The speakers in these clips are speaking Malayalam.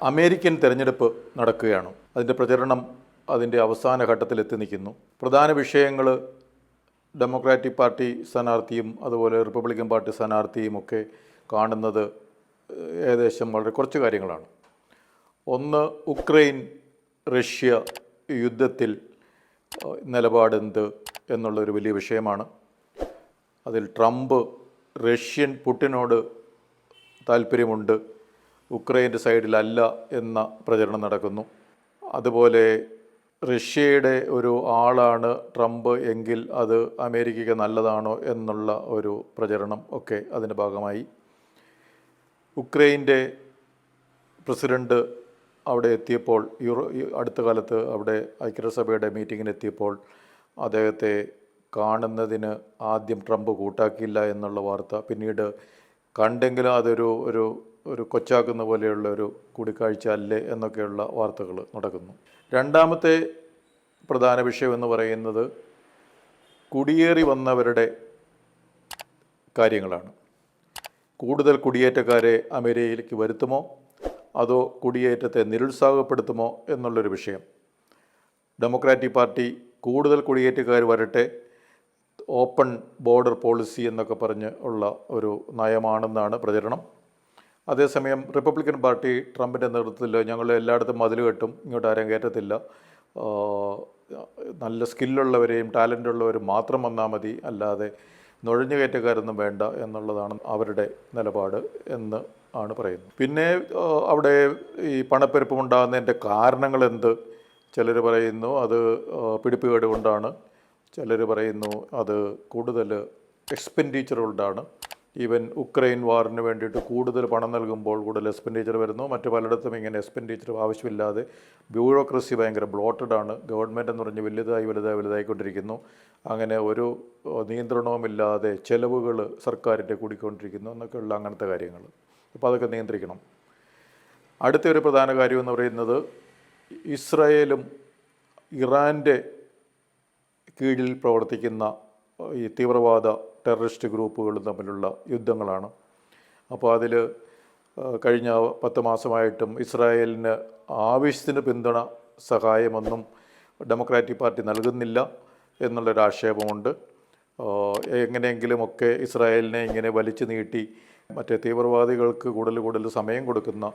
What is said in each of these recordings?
അമേരിക്കൻ തെരഞ്ഞെടുപ്പ് നടക്കുകയാണ്. അതിൻ്റെ പ്രചരണം അതിൻ്റെ അവസാന ഘട്ടത്തിലെത്തി നിൽക്കുന്നു. പ്രധാന വിഷയങ്ങൾ ഡെമോക്രാറ്റിക് പാർട്ടി സ്ഥാനാർത്ഥിയും അതുപോലെ റിപ്പബ്ലിക്കൻ പാർട്ടി സ്ഥാനാർത്ഥിയും ഒക്കെ കാണുന്നത് ഏകദേശം വളരെ കുറച്ച് കാര്യങ്ങളാണ്. ഒന്ന്, ഉക്രൈൻ റഷ്യ യുദ്ധത്തിൽ നിലപാടെന്ത് എന്നുള്ളൊരു വലിയ വിഷയമാണ്. അതിൽ ട്രംപ് പുടിനോട് താല്പര്യമുണ്ട്, ഉക്രൈൻ്റെ സൈഡിലല്ല എന്ന പ്രചരണം നടക്കുന്നു. അതുപോലെ റഷ്യയുടെ ഒരു ആളാണ് ട്രംപ് എങ്കിൽ അത് അമേരിക്കയ്ക്ക് നല്ലതാണോ എന്നുള്ള ഒരു പ്രചരണം ഒക്കെ അതിൻ്റെ ഭാഗമായി. ഉക്രൈൻ്റെ പ്രസിഡൻറ്റ് അവിടെ എത്തിയപ്പോൾ, അടുത്ത കാലത്ത് അവിടെ ഐക്യരാഷ്ട്രസഭയുടെ മീറ്റിങ്ങിനെത്തിയപ്പോൾ അദ്ദേഹത്തെ കാണുന്നതിന് ആദ്യം ട്രംപ് കൂട്ടാക്കിയില്ല എന്നുള്ള വാർത്ത, പിന്നീട് കണ്ടെങ്കിലും അതൊരു ഒരു ഒരു കൊച്ചാക്കുന്ന പോലെയുള്ള ഒരു കൂടിക്കാഴ്ച അല്ലേ എന്നൊക്കെയുള്ള വാർത്തകൾ നടക്കുന്നു. രണ്ടാമത്തെ പ്രധാന വിഷയം എന്ന് പറയുന്നത് കുടിയേറി വന്നവരുടെ കാര്യങ്ങളാണ്. കൂടുതൽ കുടിയേറ്റക്കാരെ അമേരിക്കയിലേക്ക് വരുത്തുമോ അതോ കുടിയേറ്റത്തെ നിരുത്സാഹപ്പെടുത്തുമോ എന്നുള്ളൊരു വിഷയം. ഡെമോക്രാറ്റിക് പാർട്ടി കൂടുതൽ കുടിയേറ്റക്കാർ വരട്ടെ, ഓപ്പൺ ബോർഡർ പോളിസി എന്നൊക്കെ പറഞ്ഞ് ഉള്ള ഒരു നയമാണെന്നാണ് പ്രചരണം. അതേസമയം റിപ്പബ്ലിക്കൻ പാർട്ടി ട്രംപിൻ്റെ നേതൃത്വത്തിൽ ഞങ്ങൾ എല്ലായിടത്തും മതിൽ കെട്ടും, ഇങ്ങോട്ട് ആരും കയറ്റത്തില്ല, നല്ല സ്കില്ലുള്ളവരെയും ടാലൻ്റുള്ളവരും മാത്രം വന്നാൽ മതി, അല്ലാതെ നുഴഞ്ഞു കയറ്റക്കാരൊന്നും വേണ്ട എന്നുള്ളതാണ് അവരുടെ നിലപാട് എന്ന് ആണ് പറയുന്നത്. പിന്നെ അവിടെ ഈ പണപ്പെരുപ്പമുണ്ടാകുന്നതിൻ്റെ കാരണങ്ങൾ എന്ത്? ചിലർ പറയുന്നു അത് പിടിപ്പുകേട് കൊണ്ടാണ്, ചിലർ പറയുന്നു അത് കൂടുതൽ എക്സ്പെൻഡിച്ചർ കൊണ്ടാണ്. ഈവൻ ഉക്രൈൻ വാറിന് വേണ്ടിയിട്ട് കൂടുതൽ പണം നൽകുമ്പോൾ കൂടുതൽ എക്സ്പെൻഡിച്ചർ വരുന്നു. മറ്റ് പലയിടത്തും ഇങ്ങനെ എക്സ്പെൻഡിച്ചർ ആവശ്യമില്ലാതെ ബ്യൂറോക്രസി ഭയങ്കര ബ്ലോട്ടഡാണ്, ഗവൺമെൻറ് എന്ന് പറഞ്ഞ് വലുതായിക്കൊണ്ടിരിക്കുന്നു. അങ്ങനെ ഒരു നിയന്ത്രണവുമില്ലാതെ ചെലവുകൾ സർക്കാരിൻ്റെ കൂടിക്കൊണ്ടിരിക്കുന്നു എന്നൊക്കെയുള്ള അങ്ങനത്തെ കാര്യങ്ങൾ. അപ്പോൾ അതൊക്കെ നിയന്ത്രിക്കണം. അടുത്തൊരു പ്രധാന കാര്യം എന്ന് പറയുന്നത് ഇസ്രായേലും ഇറാൻ്റെ കീഴിൽ പ്രവർത്തിക്കുന്ന ഈ തീവ്രവാദ ടെററിസ്റ്റ് ഗ്രൂപ്പുകളും തമ്മിലുള്ള യുദ്ധങ്ങളാണ്. അപ്പോൾ അതിൽ കഴിഞ്ഞ 10 മാസമായിട്ടും ഇസ്രായേലിന് ആവശ്യത്തിന് പിന്തുണ സഹായമൊന്നും ഡെമോക്രാറ്റിക് പാർട്ടി നൽകുന്നില്ല എന്നുള്ളൊരാക്ഷേപമുണ്ട്. എങ്ങനെയെങ്കിലുമൊക്കെ ഇസ്രായേലിനെ ഇങ്ങനെ വലിച്ചു നീട്ടി മറ്റേ തീവ്രവാദികൾക്ക് കൂടുതൽ സമയം കൊടുക്കുന്ന,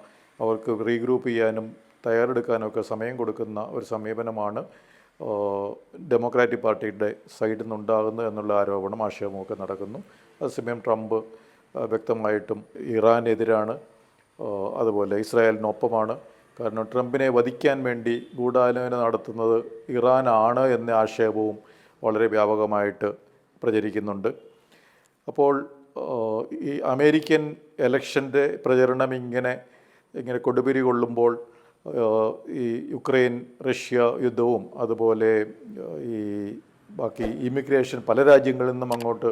അവർക്ക് റീഗ്രൂപ്പ് ചെയ്യാനും തയ്യാറെടുക്കാനൊക്കെ സമയം കൊടുക്കുന്ന ഒരു സമീപനമാണ് ഡെമോക്രാറ്റിക് പാർട്ടിയുടെ സൈഡിൽ നിന്നുണ്ടാകുന്നത് എന്നുള്ള ആരോപണം ആക്ഷേപമൊക്കെ നടക്കുന്നു. അതേസമയം ട്രംപ് വ്യക്തമായിട്ടും ഇറാനെതിരാണ്, അതുപോലെ ഇസ്രായേലിനൊപ്പമാണ്. കാരണം ട്രംപിനെ വധിക്കാൻ വേണ്ടി ഗൂഢാലോചന നടത്തുന്നത് ഇറാനാണ് എന്ന ആക്ഷേപവും വളരെ വ്യാപകമായിട്ട് പ്രചരിക്കുന്നുണ്ട്. അപ്പോൾ ഈ അമേരിക്കൻ ഇലക്ഷൻ്റെ പ്രചരണം ഇങ്ങനെ കൊടുപിരി കൊള്ളുമ്പോൾ ഈ യുക്രൈൻ റഷ്യ യുദ്ധവും അതുപോലെ ഈ ബാക്കി ഇമിഗ്രേഷൻ പല രാജ്യങ്ങളിൽ നിന്നും അങ്ങോട്ട്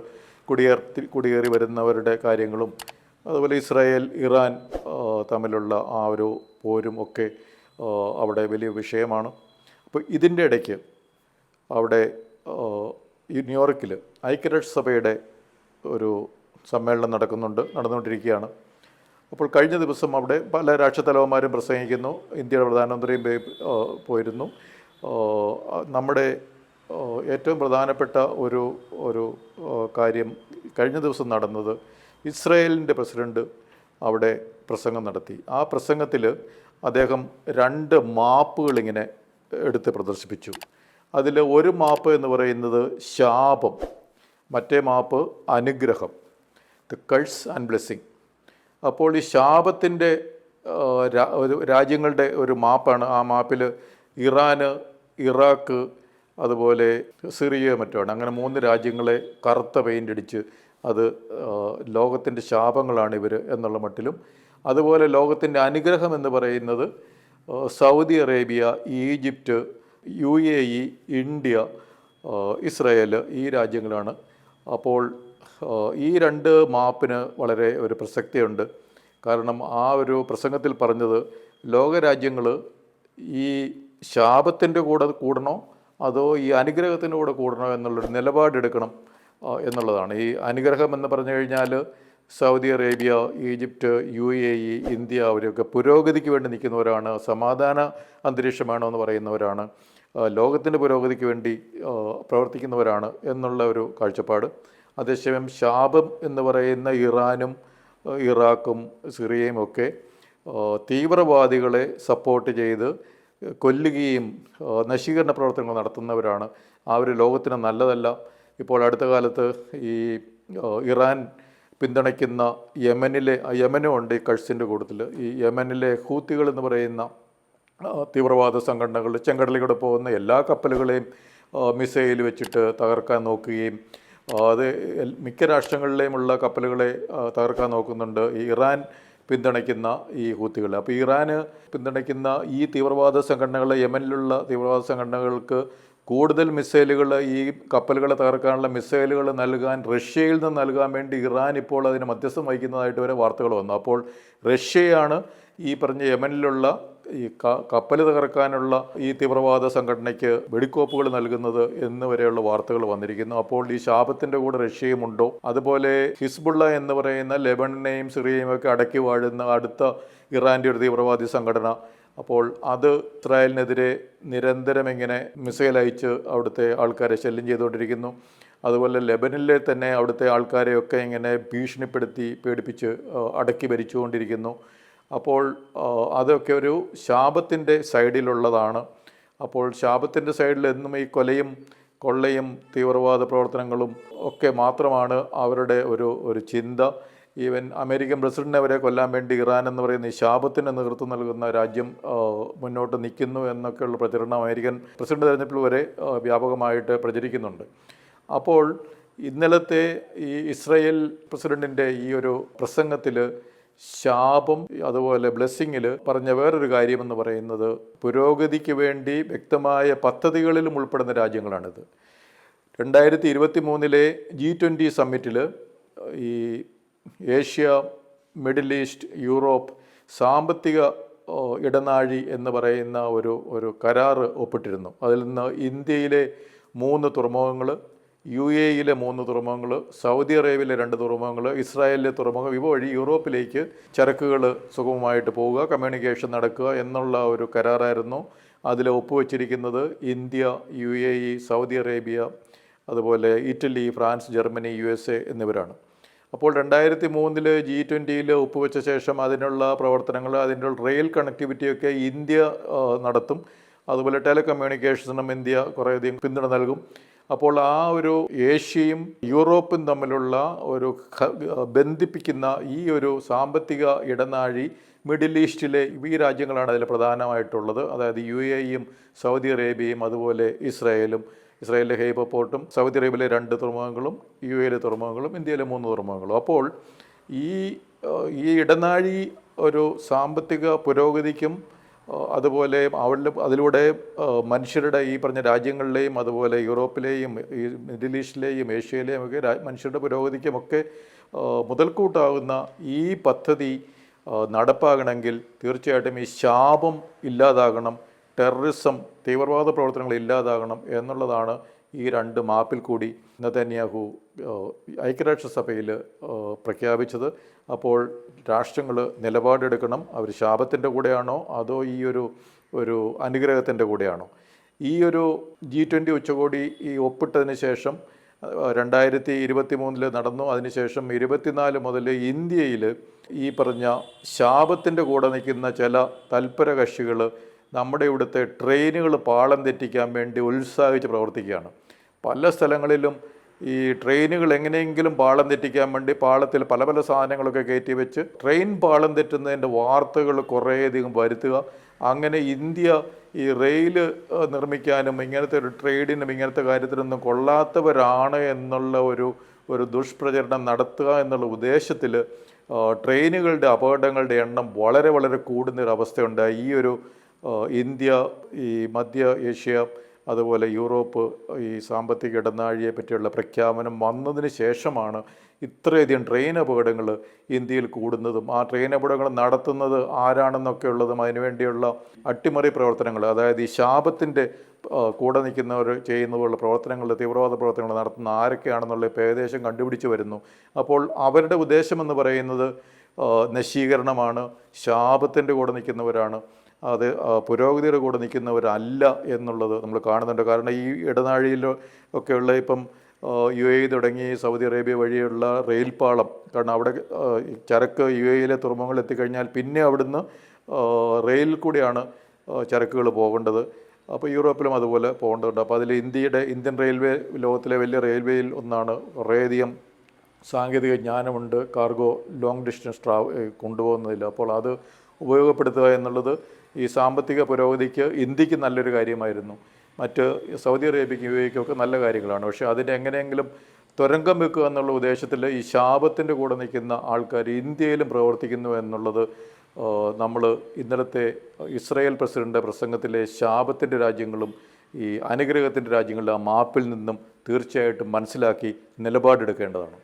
കുടിയേറി വരുന്നവരുടെ കാര്യങ്ങളും അതുപോലെ ഇസ്രായേൽ ഇറാൻ തമ്മിലുള്ള ആ ഒരു പോരും ഒക്കെ അവിടെ വലിയ വിഷയമാണ്. അപ്പോൾ ഇതിൻ്റെ ഇടയ്ക്ക് അവിടെ ഈ ന്യൂയോർക്കിൽ ഐക്യരാഷ്ട്രസഭയുടെ ഒരു സമ്മേളനം നടന്നുകൊണ്ടിരിക്കുകയാണ്. അപ്പോൾ കഴിഞ്ഞ ദിവസം അവിടെ പല രാഷ്ട്രത്തലവന്മാരും പ്രസംഗിക്കുന്നു, ഇന്ത്യയുടെ പ്രധാനമന്ത്രിയും പോയിരുന്നു. നമ്മുടെ ഏറ്റവും പ്രധാനപ്പെട്ട ഒരു കാര്യം കഴിഞ്ഞ ദിവസം നടന്നത്, ഇസ്രായേലിൻ്റെ പ്രസിഡൻറ്റ് അവിടെ പ്രസംഗം നടത്തി. ആ പ്രസംഗത്തിൽ അദ്ദേഹം 2 മാപ്പുകളിങ്ങനെ എടുത്ത് പ്രദർശിപ്പിച്ചു. അതിൽ ഒരു മാപ്പ് എന്ന് പറയുന്നത് ശാപം, മറ്റേ മാപ്പ് അനുഗ്രഹം, ദ കഴ്സ് ആൻഡ് ബ്ലെസ്സിങ്. അപ്പോൾ ഈ ശാപത്തിൻ്റെ ഒരു രാജ്യങ്ങളുടെ ഒരു മാപ്പാണ്. ആ മാപ്പിൽ ഇറാന്, ഇറാഖ്, അതുപോലെ സിറിയ മറ്റുമാണ്. അങ്ങനെ 3 രാജ്യങ്ങളെ കറുത്ത പെയിൻ്റ് അടിച്ച് അത് ലോകത്തിൻ്റെ ശാപങ്ങളാണ് ഇവർ എന്നുള്ള മട്ടിലും, അതുപോലെ ലോകത്തിൻ്റെ അനുഗ്രഹം എന്ന് പറയുന്നത് Saudi Arabia, Egypt, UAE, India, Israel, ഈ രാജ്യങ്ങളാണ്. അപ്പോൾ ഈ 2 മാപ്പിന് വളരെ ഒരു പ്രസക്തിയുണ്ട്. കാരണം ആ ഒരു പ്രസംഗത്തിൽ പറഞ്ഞത് ലോകരാജ്യങ്ങൾ ഈ ശാപത്തിൻ്റെ കൂടെ കൂടണോ അതോ ഈ അനുഗ്രഹത്തിൻ്റെ കൂടെ കൂടണോ എന്നുള്ളൊരു നിലപാടെടുക്കണം എന്നുള്ളതാണ്. ഈ അനുഗ്രഹം എന്ന് പറഞ്ഞു കഴിഞ്ഞാൽ Saudi Arabia, Egypt, UAE, India അവരൊക്കെ പുരോഗതിക്ക് വേണ്ടി നിൽക്കുന്നവരാണ്, സമാധാന അന്തരീക്ഷം വേണമെന്ന് പറയുന്നവരാണ്, ലോകത്തിൻ്റെ പുരോഗതിക്ക് വേണ്ടി പ്രവർത്തിക്കുന്നവരാണ് എന്നുള്ള ഒരു കാഴ്ചപ്പാട്. അതേസമയം ശാപം എന്ന് പറയുന്ന ഇറാനും ഇറാഖും സിറിയയും ഒക്കെ തീവ്രവാദികളെ സപ്പോർട്ട് ചെയ്ത് കൊല്ലുകയും നശീകരണ പ്രവർത്തനങ്ങൾ നടത്തുന്നവരാണ്. അവർ ലോകത്തിന് നല്ലതല്ല. ഇപ്പോൾ അടുത്ത കാലത്ത് ഈ ഇറാൻ പിന്തുണയ്ക്കുന്ന യമനും ഉണ്ട് ഈ കഴ്സിൻ്റെ കൂട്ടത്തിൽ. ഈ യമനിലെ ഹൂത്തികൾ എന്ന് പറയുന്ന തീവ്രവാദ സംഘടനകൾ ചെങ്കടലിലൂടെ പോകുന്ന എല്ലാ കപ്പലുകളെയും മിസൈൽ വെച്ചിട്ട് തകർക്കാൻ നോക്കുകയും അത് മിക്ക രാഷ്ട്രങ്ങളിലെയുമുള്ള കപ്പലുകളെ തകർക്കാൻ നോക്കുന്നുണ്ട് ഈ ഇറാൻ പിന്തുണയ്ക്കുന്ന ഈ ഹൂത്തികൾ. അപ്പോൾ ഇറാന് പിന്തുണയ്ക്കുന്ന ഈ തീവ്രവാദ സംഘടനകൾ, യമനിലുള്ള തീവ്രവാദ സംഘടനകൾക്ക് കൂടുതൽ മിസൈലുകൾ, ഈ കപ്പലുകളെ തകർക്കാനുള്ള മിസൈലുകൾ നൽകാൻ റഷ്യയിൽ നിന്ന് നൽകാൻ വേണ്ടി ഇറാൻ ഇപ്പോൾ അതിന് മധ്യസ്ഥം വഹിക്കുന്നതായിട്ട് വരെ വാർത്തകൾ വന്നു. അപ്പോൾ റഷ്യയാണ് ഈ പറഞ്ഞ യമനിലുള്ള ഈ കപ്പൽ തകർക്കാനുള്ള ഈ തീവ്രവാദ സംഘടനയ്ക്ക് വെടിക്കോപ്പുകൾ നൽകുന്നത് എന്ന് വരെയുള്ള വാർത്തകൾ വന്നിരിക്കുന്നു. അപ്പോൾ ഈ ശാപത്തിൻ്റെ കൂടെ റഷ്യയും ഉണ്ടോ? അതുപോലെ ഹിസ്ബുള്ള എന്ന് പറയുന്ന ലെബനനെയും സിറിയയും ഒക്കെ അടക്കി വാഴുന്ന അടുത്ത ഇറാൻ്റെ ഒരു തീവ്രവാദി സംഘടന, അപ്പോൾ അത് ഇസ്രായേലിനെതിരെ നിരന്തരം ഇങ്ങനെ മിസൈൽ അയച്ച് അവിടുത്തെ ആൾക്കാരെ ശല്യം ചെയ്തുകൊണ്ടിരിക്കുന്നു. അതുപോലെ ലെബനിലെ തന്നെ അവിടുത്തെ ആൾക്കാരെയൊക്കെ ഇങ്ങനെ ഭീഷണിപ്പെടുത്തി പേടിപ്പിച്ച് അടക്കി ഭരിച്ചുകൊണ്ടിരിക്കുന്നു. അപ്പോൾ അതൊക്കെ ഒരു ശാപത്തിൻ്റെ സൈഡിലുള്ളതാണ്. അപ്പോൾ ശാപത്തിൻ്റെ സൈഡിൽ എന്നും ഈ കൊലയും കൊള്ളയും തീവ്രവാദ പ്രവർത്തനങ്ങളും ഒക്കെ മാത്രമാണ് അവരുടെ ഒരു ചിന്ത. ഈവൻ അമേരിക്കൻ പ്രസിഡന്റിനെ വരെ കൊല്ലാൻ വേണ്ടി ഇറാൻ എന്ന് പറയുന്ന ഈ ശാപത്തിന് നേതൃത്വം നൽകുന്ന രാജ്യം മുന്നോട്ട് നിൽക്കുന്നു എന്നൊക്കെയുള്ള പ്രചരണം അമേരിക്കൻ പ്രസിഡന്റ് തെരഞ്ഞെടുപ്പിൽ വരെ വ്യാപകമായിട്ട് പ്രചരിക്കുന്നുണ്ട്. അപ്പോൾ ഇന്നലത്തെ ഈ ഇസ്രായേൽ പ്രസിഡന്റിൻ്റെ ഈ ഒരു പ്രസംഗത്തിൽ ശാപം അതുപോലെ ബ്ലെസ്സിങ്ങിൽ പറഞ്ഞ വേറൊരു കാര്യമെന്ന് പറയുന്നത് പുരോഗതിക്ക് വേണ്ടി വ്യക്തമായ പദ്ധതികളിലും ഉൾപ്പെടുന്ന രാജ്യങ്ങളാണിത്. 2023 G20 സമ്മിറ്റിൽ ഈ ഏഷ്യ, മിഡിൽ ഈസ്റ്റ്, യൂറോപ്പ് സാമ്പത്തിക ഇടനാഴി എന്ന് പറയുന്ന ഒരു കരാറ് ഒപ്പിട്ടിരുന്നു. അതിൽ നിന്ന് ഇന്ത്യയിലെ 3 തുറമുഖങ്ങൾ, UAE-യിലെ 3 തുറമുഖങ്ങൾ, സൗദി അറേബ്യയിലെ 2 തുറമുഖങ്ങൾ, ഇസ്രായേലിലെ തുറമുഖം, ഇവ വഴി യൂറോപ്പിലേക്ക് ചരക്കുകൾ സുഗമമായിട്ട് പോവുക, കമ്മ്യൂണിക്കേഷൻ നടക്കുക എന്നുള്ള ഒരു കരാറായിരുന്നു. അതിൽ ഒപ്പുവെച്ചിരിക്കുന്നത് ഇന്ത്യ, UAE, സൗദി അറേബ്യ, അതുപോലെ ഇറ്റലി, ഫ്രാൻസ്, ജർമ്മനി, USA എന്നിവരാണ്. അപ്പോൾ 2003 G20 ഒപ്പുവെച്ച ശേഷം അതിനുള്ള പ്രവർത്തനങ്ങൾ, അതിൻ്റെ റെയിൽ കണക്ടിവിറ്റിയൊക്കെ ഇന്ത്യ നടത്തും. അതുപോലെ ടെലികമ്മ്യൂണിക്കേഷനും ഇന്ത്യ കുറേയധികം പിന്തുണ നൽകും. അപ്പോൾ ആ ഒരു ഏഷ്യയും യൂറോപ്പും തമ്മിലുള്ള ഒരു ബന്ധിപ്പിക്കുന്ന ഈ ഒരു സാമ്പത്തിക ഇടനാഴി മിഡിൽ ഈസ്റ്റിലെ ഈ രാജ്യങ്ങളാണ് അതിൽ പ്രധാനമായിട്ടുള്ളത്. അതായത് UAE-യും സൗദി അറേബ്യയും അതുപോലെ ഇസ്രായേലിലെ ഹെയ്ബ പോർട്ടും, സൗദി അറേബ്യയിലെ 2 തുറമുഖങ്ങളും, UAE-യിലെ തുറമുഖങ്ങളും, ഇന്ത്യയിലെ 3 തുറമുഖങ്ങളും. അപ്പോൾ ഈ ഇടനാഴി ഒരു സാമ്പത്തിക പുരോഗതിക്കും അതുപോലെ അതിലൂടെ മനുഷ്യരുടെ ഈ പറഞ്ഞ രാജ്യങ്ങളിലെയും അതുപോലെ യൂറോപ്പിലെയും ഈ മിഡിൽ ഈസ്റ്റിലെയും ഏഷ്യയിലെയും ഒക്കെ മനുഷ്യരുടെ പുരോഗതിക്കുമൊക്കെ മുതൽക്കൂട്ടാകുന്ന ഈ പദ്ധതി നടപ്പാകണമെങ്കിൽ തീർച്ചയായിട്ടും ഈ ശാപം ഇല്ലാതാകണം, ടെററിസം, തീവ്രവാദ പ്രവർത്തനങ്ങൾ ഇല്ലാതാകണം എന്നുള്ളതാണ് ഈ 2 മാപ്പിൽ കൂടി നെതന്യാഹു ഐക്യരാഷ്ട്രസഭയിൽ പ്രഖ്യാപിച്ചത്. അപ്പോൾ രാഷ്ട്രങ്ങൾ നിലപാടെടുക്കണം. അവർ ശാപത്തിൻ്റെ കൂടെയാണോ അതോ ഈ ഒരു അനുഗ്രഹത്തിൻ്റെ കൂടെയാണോ? ഈ ഒരു G20 ഉച്ചകോടി ഈ ഒപ്പിട്ടതിന് ശേഷം 2023 നടന്നു. അതിനുശേഷം 24 മുതൽ ഇന്ത്യയിൽ ഈ പറഞ്ഞ ശാപത്തിൻ്റെ കൂടെ നിൽക്കുന്ന ചില തൽപര കക്ഷികൾ നമ്മുടെ ഇവിടുത്തെ ട്രെയിനുകൾ പാളം തെറ്റിക്കാൻ വേണ്ടി ഉത്സാഹിച്ച് പ്രവർത്തിക്കുകയാണ്. പല സ്ഥലങ്ങളിലും ഈ ട്രെയിനുകൾ എങ്ങനെയെങ്കിലും പാളം തെറ്റിക്കാൻ വേണ്ടി പാളത്തിൽ പല പല സാധനങ്ങളൊക്കെ കയറ്റി വെച്ച് ട്രെയിൻ പാളം തെറ്റുന്നതിൻ്റെ വാർത്തകൾ കുറേയധികം വരുത്തുക. അങ്ങനെ ഇന്ത്യ ഈ റെയിൽ നിർമ്മിക്കാനും ഇങ്ങനത്തെ ഒരു ട്രേഡിനും ഇങ്ങനത്തെ കാര്യത്തിനൊന്നും കൊള്ളാത്തവരാണ് എന്നുള്ള ഒരു ദുഷ്പ്രചരണം നടത്തുക എന്നുള്ള ഉദ്ദേശത്തിൽ ട്രെയിനുകളുടെ അപകടങ്ങളുടെ എണ്ണം വളരെ വളരെ കൂടുന്നൊരവസ്ഥയുണ്ടായി. ഇന്ത്യ, ഈ മധ്യ ഏഷ്യ, അതുപോലെ യൂറോപ്പ് ഈ സാമ്പത്തിക ഇടനാഴിയെ പറ്റിയുള്ള പ്രഖ്യാപനം വന്നതിന് ശേഷമാണ് ഇത്രയധികം ട്രെയിൻ അപകടങ്ങൾ ഇന്ത്യയിൽ കൂടുന്നതും ആ ട്രെയിൻ അപകടങ്ങൾ നടത്തുന്നത് ആരാണെന്നൊക്കെ ഉള്ളതും അതിനുവേണ്ടിയുള്ള അട്ടിമറി പ്രവർത്തനങ്ങൾ, അതായത് ഈ ശാപത്തിൻ്റെ കൂടെ നിൽക്കുന്നവർ ചെയ്യുന്നതുള്ള പ്രവർത്തനങ്ങൾ, തീവ്രവാദ പ്രവർത്തനങ്ങൾ നടത്തുന്ന ആരൊക്കെയാണെന്നുള്ള ഇപ്പോൾ ഏകദേശം കണ്ടുപിടിച്ച് വരുന്നു. അപ്പോൾ അവരുടെ ഉദ്ദേശമെന്ന് പറയുന്നത് നശീകരണമാണ്, ശാപത്തിൻ്റെ കൂടെ നിൽക്കുന്നവരാണ്, അത് പുരോഗതിയുടെ കൂടെ നിൽക്കുന്നവരല്ല എന്നുള്ളത് നമ്മൾ കാണുന്നുണ്ട്. കാരണം ഈ ഇടനാഴിയിൽ ഒക്കെയുള്ള ഇപ്പം UAE തുടങ്ങി സൗദി അറേബ്യ വഴിയുള്ള റെയിൽ പാളം, കാരണം അവിടെ ചരക്ക് UAEയിലെ തുറമുഖങ്ങളിൽ എത്തിക്കഴിഞ്ഞാൽ പിന്നെ അവിടുന്ന് റെയിലിൽ കൂടിയാണ് ചരക്കുകൾ പോകേണ്ടത്. അപ്പോൾ യൂറോപ്പിലും അതുപോലെ പോകേണ്ടതുണ്ട്. അപ്പോൾ അതിൽ ഇന്ത്യൻ റെയിൽവേ ലോകത്തിലെ വലിയ റെയിൽവേയിൽ ഒന്നാണ്. കുറേയധികം സാങ്കേതിക ജ്ഞാനമുണ്ട് കാർഗോ ലോങ് ഡിസ്റ്റൻസ് കൊണ്ടുപോകുന്നതിൽ. അപ്പോൾ അത് ഉപയോഗപ്പെടുത്തുക എന്നുള്ളത് ഈ സാമ്പത്തിക പുരോഗതിക്ക് ഇന്ത്യക്ക് നല്ലൊരു കാര്യമായിരുന്നു. മറ്റ് സൗദി അറേബ്യയ്ക്കും UAEക്കും ഒക്കെ നല്ല കാര്യങ്ങളാണ്. പക്ഷേ അതിനെ എങ്ങനെയെങ്കിലും തുരങ്കം വെക്കുക എന്നുള്ള ഉദ്ദേശത്തിൽ ഈ ശാപത്തിൻ്റെ കൂടെ നിൽക്കുന്ന ആൾക്കാർ ഇന്ത്യയിലും പ്രവർത്തിക്കുന്നു എന്നുള്ളത് നമ്മൾ ഇന്നലത്തെ ഇസ്രായേൽ പ്രസിഡൻ്റ് പ്രസംഗത്തിലെ ശാപത്തിൻ്റെ രാജ്യങ്ങളും ഈ അനുഗ്രഹത്തിൻ്റെ രാജ്യങ്ങളുടെ ആ മാപ്പിൽ നിന്നും തീർച്ചയായിട്ടും മനസ്സിലാക്കി നിലപാടെടുക്കേണ്ടതാണ്.